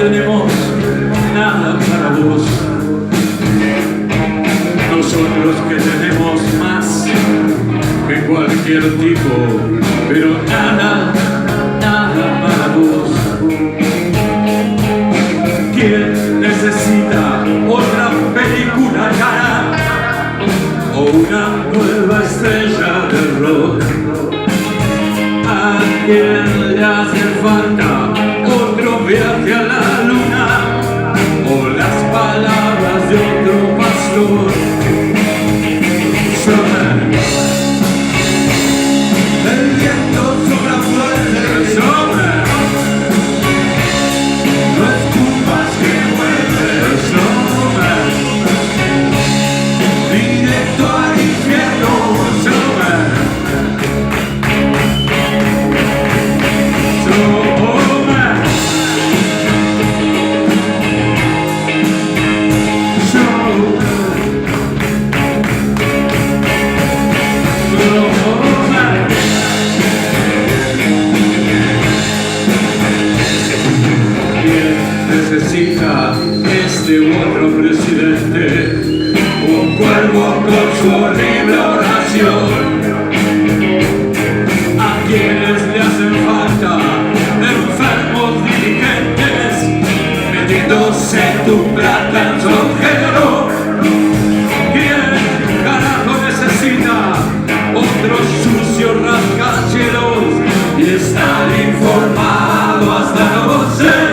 tenemos nada para vos. Nosotros que tenemos más que cualquier tipo, pero nada, nada para vos. ¿Quién necesita otra película cara o una nueva estrella de rock? ¿A quién le hace falta otro viaje a la luna o las palabras de otro pastor? El viento sopla fuerte, sopla. No escupas que vuelve, sopla. Directo al infierno, sopla. Necesita este u otro presidente, un cuervo con su horrible oración. A quienes le hacen falta enfermos dirigentes metiéndose tu plata en su agujero. ¿Quién carajo necesita otros sucios rascacielos y estar informado hasta no ser?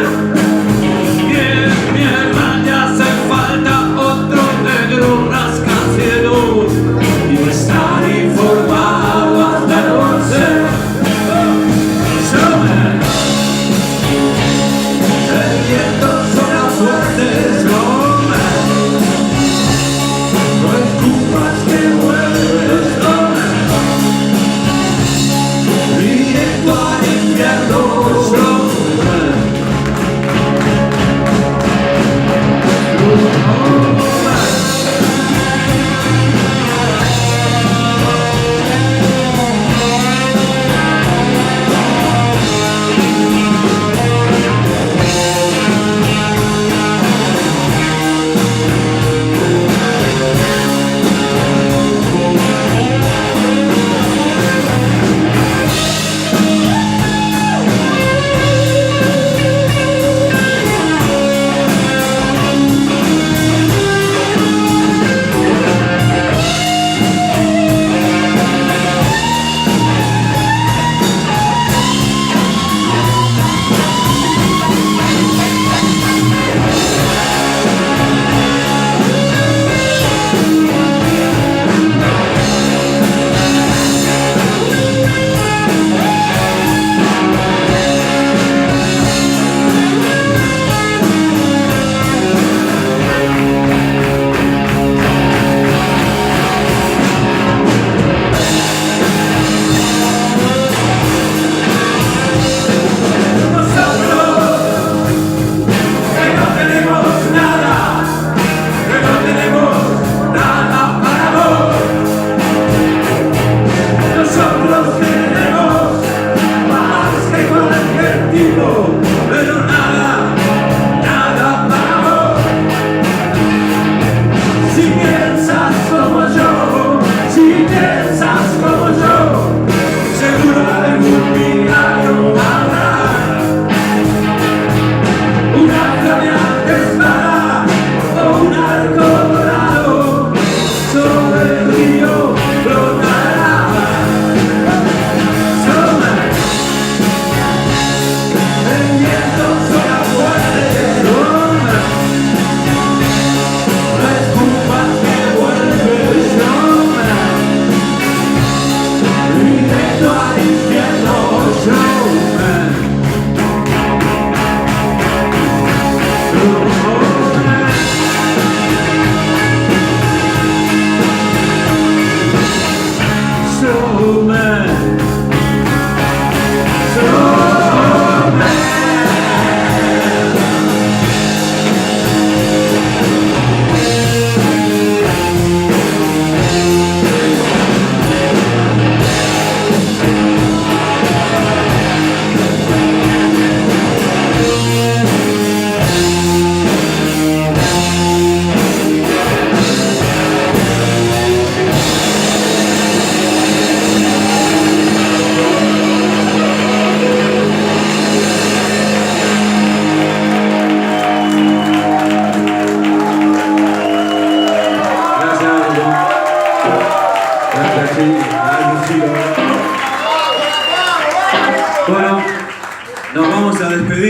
El viento sopla fuerte,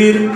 vivir.